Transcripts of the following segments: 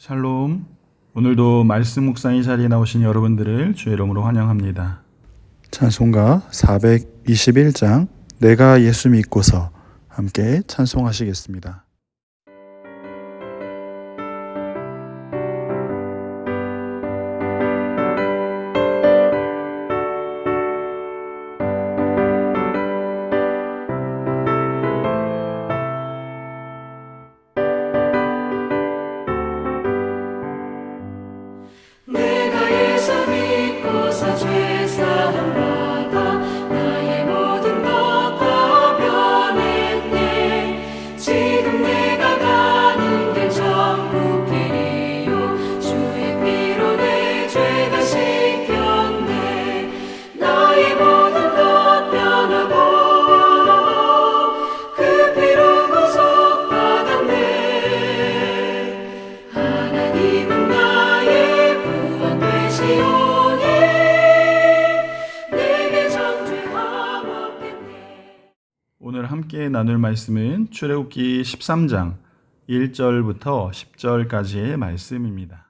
샬롬. 오늘도 말씀 묵상의 자리에 나오신 여러분들을 주의 이름으로 환영합니다. 찬송가 421장 내가 예수 믿고서 함께 찬송하시겠습니다. 오늘 함께 나눌 말씀은 출애굽기 13장 1절부터 10절까지의 말씀입니다.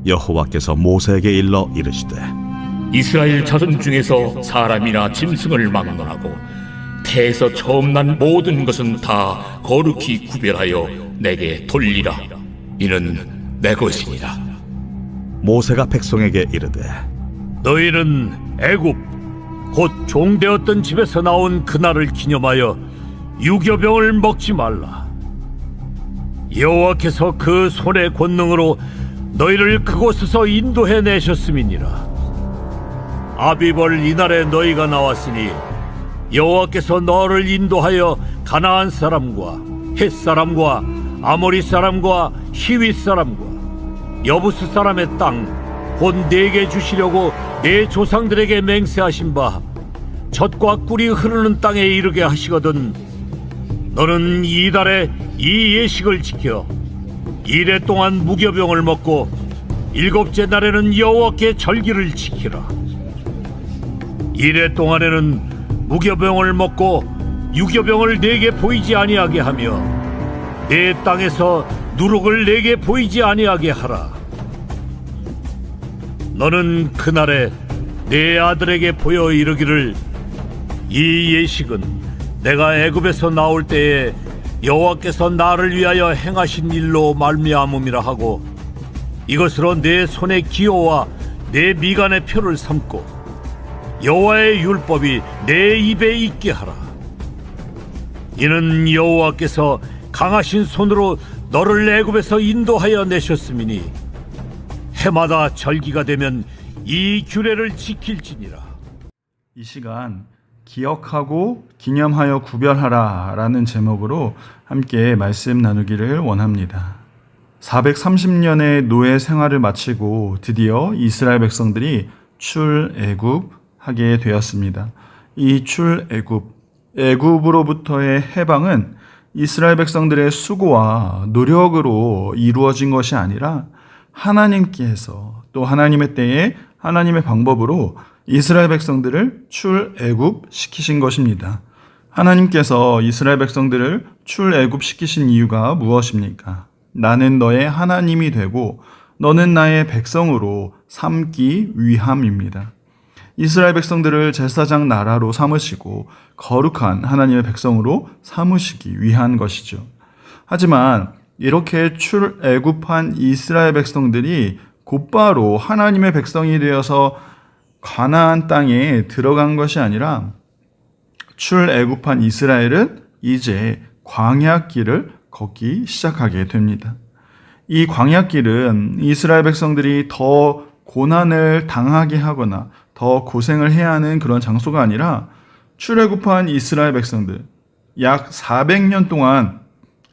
여호와께서 모세에게 일러 이르시되 이스라엘 자손 중에서 사람이나 짐승을 막론하고 태에서 처음 난 모든 것은 다 거룩히 구별하여 내게 돌리라. 이는 내 것이니라. 모세가 백성에게 이르되 너희는 애굽 곧 종되었던 집에서 나온 그날을 기념하여 유교병을 먹지 말라. 여호와께서 그 손의 권능으로 너희를 그곳에서 인도해 내셨음이니라. 아비벌 이날에 너희가 나왔으니 여호와께서 너를 인도하여 가나안 사람과 헷 사람과 아모리 사람과 히윗 사람과 여부스 사람의 땅 곧 내게 주시려고 내 조상들에게 맹세하신 바 젖과 꿀이 흐르는 땅에 이르게 하시거든. 너는 이달에 이 예식을 지켜 이래 동안 무교병을 먹고 일곱째 날에는 여호와께 절기를 지키라. 이래 동안에는 무교병을 먹고 유교병을 내게 보이지 아니하게 하며 내 땅에서 누룩을 내게 보이지 아니하게 하라. 너는 그날에 내 아들에게 보여 이르기를 이 예식은 내가 애굽에서 나올 때에 여호와께서 나를 위하여 행하신 일로 말미암음이라 하고 이것으로 내 손의 기호와 내 미간의 표를 삼고 여호와의 율법이 내 입에 있게 하라. 이는 여호와께서 강하신 손으로 너를 애굽에서 인도하여 내셨음이니 해마다 절기가 되면 이 규례를 지킬지니라. 이 시간 기억하고 기념하여 구별하라 라는 제목으로 함께 말씀 나누기를 원합니다. 430년의 노예 생활을 마치고 드디어 이스라엘 백성들이 출애굽하게 되었습니다. 이 애굽으로부터의 해방은 이스라엘 백성들의 수고와 노력으로 이루어진 것이 아니라 하나님께서 또 하나님의 때에 하나님의 방법으로 이스라엘 백성들을 출애굽시키신 것입니다. 하나님께서 이스라엘 백성들을 출애굽시키신 이유가 무엇입니까? 나는 너의 하나님이 되고 너는 나의 백성으로 삼기 위함입니다. 이스라엘 백성들을 제사장 나라로 삼으시고 거룩한 하나님의 백성으로 삼으시기 위한 것이죠. 하지만 이렇게 출애굽한 이스라엘 백성들이 곧바로 하나님의 백성이 되어서 가나안 땅에 들어간 것이 아니라 출애굽한 이스라엘은 이제 광야길을 걷기 시작하게 됩니다. 이 광야길은 이스라엘 백성들이 더 고난을 당하게 하거나 더 고생을 해야 하는 그런 장소가 아니라 출애굽한 이스라엘 백성들, 약 400년 동안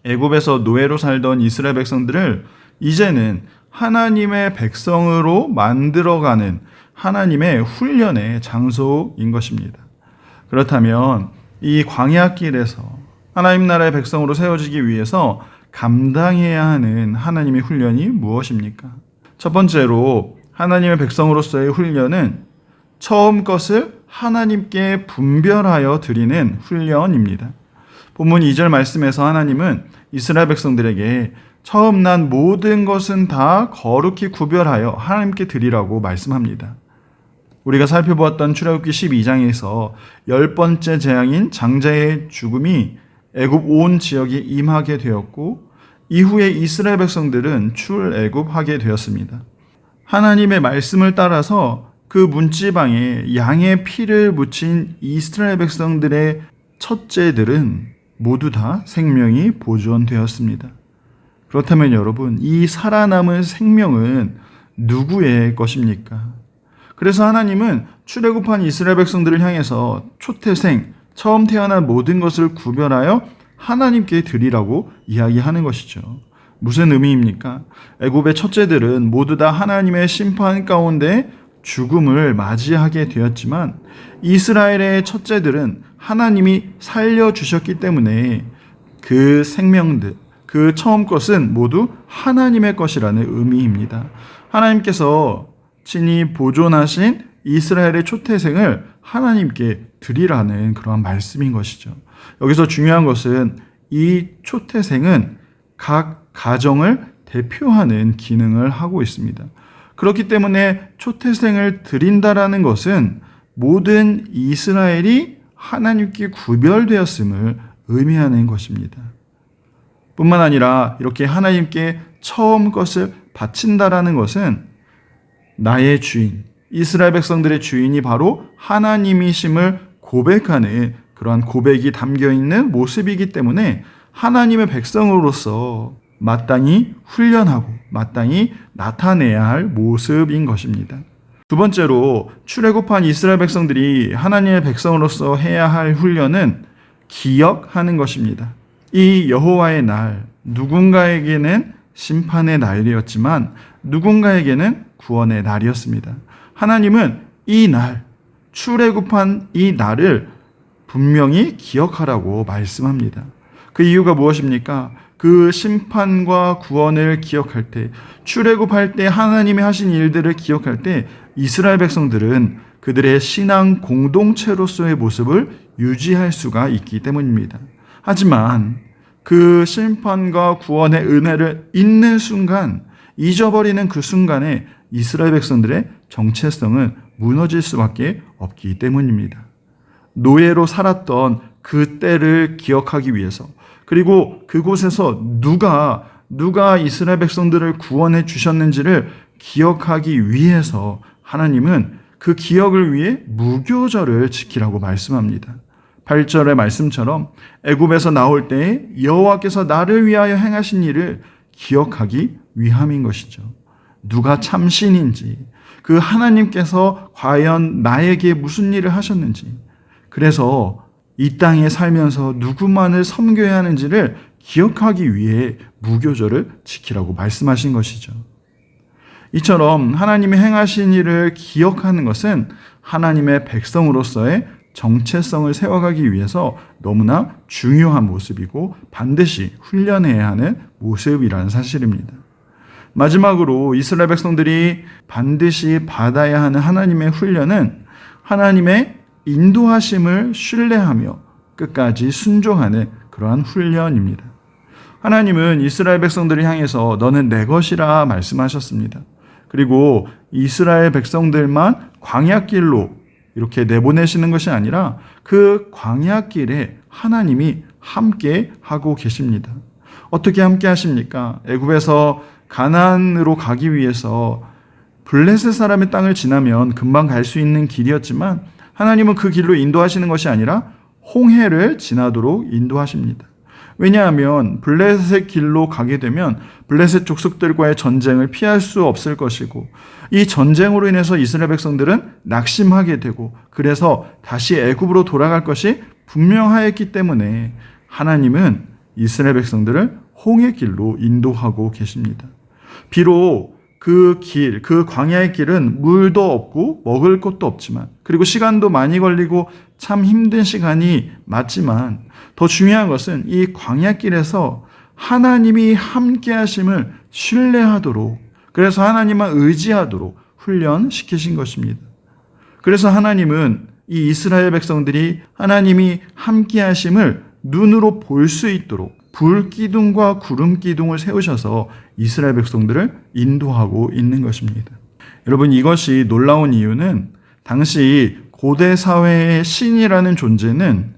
애굽에서 노예로 살던 이스라엘 백성들을 이제는 하나님의 백성으로 만들어가는 하나님의 훈련의 장소인 것입니다. 그렇다면 이 광야길에서 하나님 나라의 백성으로 세워지기 위해서 감당해야 하는 하나님의 훈련이 무엇입니까? 첫 번째로 하나님의 백성으로서의 훈련은 처음 것을 하나님께 분별하여 드리는 훈련입니다. 본문 2절 말씀에서 하나님은 이스라엘 백성들에게 처음 난 모든 것은 다 거룩히 구별하여 하나님께 드리라고 말씀합니다. 우리가 살펴보았던 출애굽기 12장에서 10번째 재앙인 장자의 죽음이 애굽 온 지역에 임하게 되었고 이후에 이스라엘 백성들은 출애굽하게 되었습니다. 하나님의 말씀을 따라서 그 문지방에 양의 피를 묻힌 이스라엘 백성들의 첫째들은 모두 다 생명이 보존되었습니다. 그렇다면 여러분, 이 살아남은 생명은 누구의 것입니까? 그래서 하나님은 출애굽한 이스라엘 백성들을 향해서 초태생, 처음 태어난 모든 것을 구별하여 하나님께 드리라고 이야기하는 것이죠. 무슨 의미입니까? 애굽의 첫째들은 모두 다 하나님의 심판 가운데 죽음을 맞이하게 되었지만 이스라엘의 첫째들은 하나님이 살려주셨기 때문에 그 생명들, 그 처음 것은 모두 하나님의 것이라는 의미입니다. 하나님께서 친히 보존하신 이스라엘의 초태생을 하나님께 드리라는 그러한 말씀인 것이죠. 여기서 중요한 것은 이 초태생은 각 가정을 대표하는 기능을 하고 있습니다. 그렇기 때문에 초태생을 드린다라는 것은 모든 이스라엘이 하나님께 구별되었음을 의미하는 것입니다. 뿐만 아니라 이렇게 하나님께 처음 것을 바친다라는 것은 나의 주인, 이스라엘 백성들의 주인이 바로 하나님이심을 고백하는 그러한 고백이 담겨있는 모습이기 때문에 하나님의 백성으로서 마땅히 훈련하고 마땅히 나타내야 할 모습인 것입니다. 두 번째로 출애굽한 이스라엘 백성들이 하나님의 백성으로서 해야 할 훈련은 기억하는 것입니다. 이 여호와의 날, 누군가에게는 심판의 날이었지만 누군가에게는 구원의 날이었습니다. 하나님은 이 날, 출애굽한 이 날을 분명히 기억하라고 말씀합니다. 그 이유가 무엇입니까? 그 심판과 구원을 기억할 때, 출애굽할 때 하나님이 하신 일들을 기억할 때 이스라엘 백성들은 그들의 신앙 공동체로서의 모습을 유지할 수가 있기 때문입니다. 하지만 그 심판과 구원의 은혜를 잊는 순간, 잊어버리는 그 순간에 이스라엘 백성들의 정체성은 무너질 수밖에 없기 때문입니다. 노예로 살았던 그 때를 기억하기 위해서, 그리고 그곳에서 누가 이스라엘 백성들을 구원해 주셨는지를 기억하기 위해서 하나님은 그 기억을 위해 무교절을 지키라고 말씀합니다. 8절의 말씀처럼 애굽에서 나올 때에 여호와께서 나를 위하여 행하신 일을 기억하기 위함인 것이죠. 누가 참신인지, 그 하나님께서 과연 나에게 무슨 일을 하셨는지, 그래서 이 땅에 살면서 누구만을 섬겨야 하는지를 기억하기 위해 무교절을 지키라고 말씀하신 것이죠. 이처럼 하나님이 행하신 일을 기억하는 것은 하나님의 백성으로서의 정체성을 세워가기 위해서 너무나 중요한 모습이고 반드시 훈련해야 하는 모습이라는 사실입니다. 마지막으로 이스라엘 백성들이 반드시 받아야 하는 하나님의 훈련은 하나님의 인도하심을 신뢰하며 끝까지 순종하는 그러한 훈련입니다. 하나님은 이스라엘 백성들을 향해서 너는 내 것이라 말씀하셨습니다. 그리고 이스라엘 백성들만 광야길로 이렇게 내보내시는 것이 아니라 그 광야길에 하나님이 함께 하고 계십니다. 어떻게 함께 하십니까? 애굽에서 가나안으로 가기 위해서 블레셋 사람의 땅을 지나면 금방 갈 수 있는 길이었지만 하나님은 그 길로 인도하시는 것이 아니라 홍해를 지나도록 인도하십니다. 왜냐하면 블레셋 길로 가게 되면 블레셋 족속들과의 전쟁을 피할 수 없을 것이고 이 전쟁으로 인해서 이스라엘 백성들은 낙심하게 되고 그래서 다시 애굽으로 돌아갈 것이 분명하였기 때문에 하나님은 이스라엘 백성들을 홍해 길로 인도하고 계십니다. 비록 그 길, 그 광야의 길은 물도 없고 먹을 것도 없지만 그리고 시간도 많이 걸리고 참 힘든 시간이 맞지만 더 중요한 것은 이 광야길에서 하나님이 함께 하심을 신뢰하도록 그래서 하나님만 의지하도록 훈련시키신 것입니다. 그래서 하나님은 이 이스라엘 백성들이 하나님이 함께 하심을 눈으로 볼 수 있도록 불기둥과 구름기둥을 세우셔서 이스라엘 백성들을 인도하고 있는 것입니다. 여러분, 이것이 놀라운 이유는 당시 고대 사회의 신이라는 존재는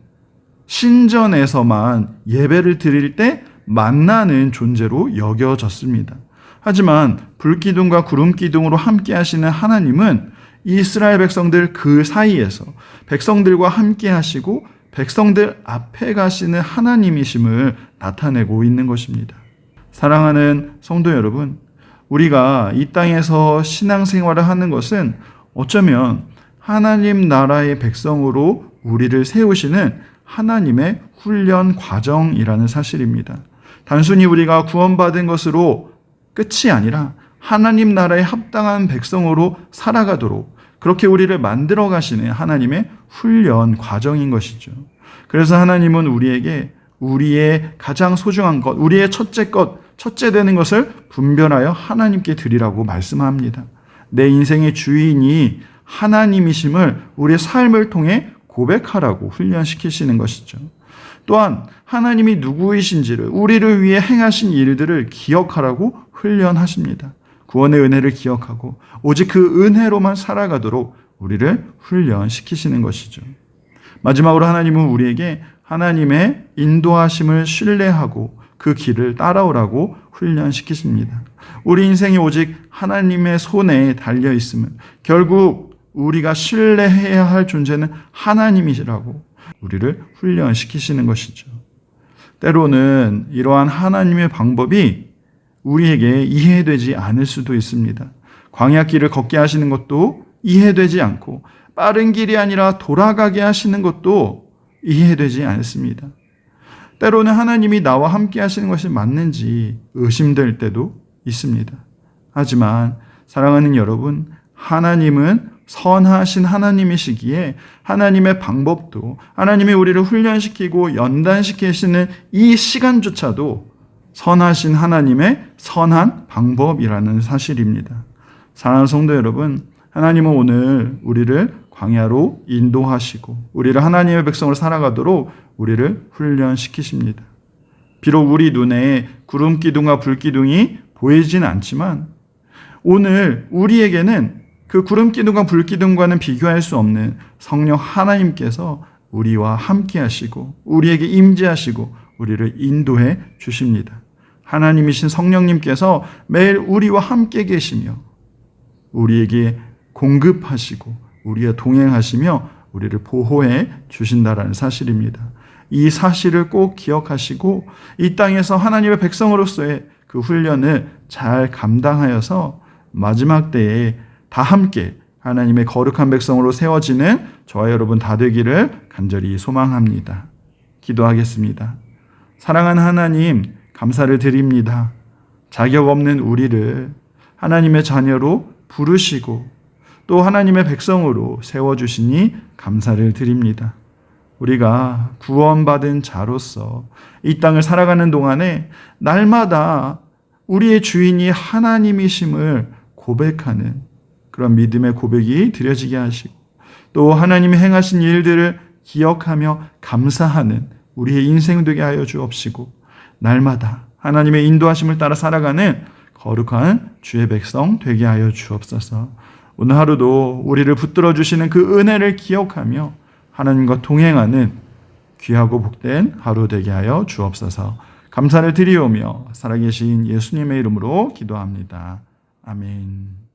신전에서만 예배를 드릴 때 만나는 존재로 여겨졌습니다. 하지만 불기둥과 구름기둥으로 함께 하시는 하나님은 이스라엘 백성들 그 사이에서 백성들과 함께 하시고 백성들 앞에 가시는 하나님이심을 나타내고 있는 것입니다. 사랑하는 성도 여러분, 우리가 이 땅에서 신앙생활을 하는 것은 어쩌면 하나님 나라의 백성으로 우리를 세우시는 하나님의 훈련 과정이라는 사실입니다. 단순히 우리가 구원받은 것으로 끝이 아니라 하나님 나라에 합당한 백성으로 살아가도록 그렇게 우리를 만들어 가시는 하나님의 훈련 과정인 것이죠. 그래서 하나님은 우리에게 우리의 가장 소중한 것, 우리의 첫째 되는 것을 분별하여 하나님께 드리라고 말씀합니다. 내 인생의 주인이 하나님이심을 우리의 삶을 통해 고백하라고 훈련시키시는 것이죠. 또한 하나님이 누구이신지를, 우리를 위해 행하신 일들을 기억하라고 훈련하십니다. 구원의 은혜를 기억하고 오직 그 은혜로만 살아가도록 우리를 훈련시키시는 것이죠. 마지막으로 하나님은 우리에게 하나님의 인도하심을 신뢰하고 그 길을 따라오라고 훈련시키십니다. 우리 인생이 오직 하나님의 손에 달려 있음은 결국 우리가 신뢰해야 할 존재는 하나님이시라고 우리를 훈련시키시는 것이죠. 때로는 이러한 하나님의 방법이 우리에게 이해되지 않을 수도 있습니다. 광야길을 걷게 하시는 것도 이해되지 않고 빠른 길이 아니라 돌아가게 하시는 것도 이해되지 않습니다. 때로는 하나님이 나와 함께 하시는 것이 맞는지 의심될 때도 있습니다. 하지만 사랑하는 여러분, 하나님은 선하신 하나님이시기에 하나님의 방법도 하나님이 우리를 훈련시키고 연단시키시는 이 시간조차도 선하신 하나님의 선한 방법이라는 사실입니다. 사랑하는 성도 여러분, 하나님은 오늘 우리를 광야로 인도하시고 우리를 하나님의 백성으로 살아가도록 우리를 훈련시키십니다. 비록 우리 눈에 구름기둥과 불기둥이 보이지는 않지만 오늘 우리에게는 그 구름기둥과 불기둥과는 비교할 수 없는 성령 하나님께서 우리와 함께 하시고 우리에게 임재하시고 우리를 인도해 주십니다. 하나님이신 성령님께서 매일 우리와 함께 계시며 우리에게 공급하시고 우리와 동행하시며 우리를 보호해 주신다라는 사실입니다. 이 사실을 꼭 기억하시고 이 땅에서 하나님의 백성으로서의 그 훈련을 잘 감당하여서 마지막 때에 다 함께 하나님의 거룩한 백성으로 세워지는 저와 여러분 다 되기를 간절히 소망합니다. 기도하겠습니다. 사랑하는 하나님, 감사를 드립니다. 자격 없는 우리를 하나님의 자녀로 부르시고 또 하나님의 백성으로 세워주시니 감사를 드립니다. 우리가 구원받은 자로서 이 땅을 살아가는 동안에 날마다 우리의 주인이 하나님이심을 고백하는 그런 믿음의 고백이 드려지게 하시고 또 하나님이 행하신 일들을 기억하며 감사하는 우리의 인생 되게 하여 주옵시고 날마다 하나님의 인도하심을 따라 살아가는 거룩한 주의 백성 되게 하여 주옵소서. 오늘 하루도 우리를 붙들어 주시는 그 은혜를 기억하며 하나님과 동행하는 귀하고 복된 하루 되게 하여 주옵소서. 감사를 드리오며 살아계신 예수님의 이름으로 기도합니다. 아멘.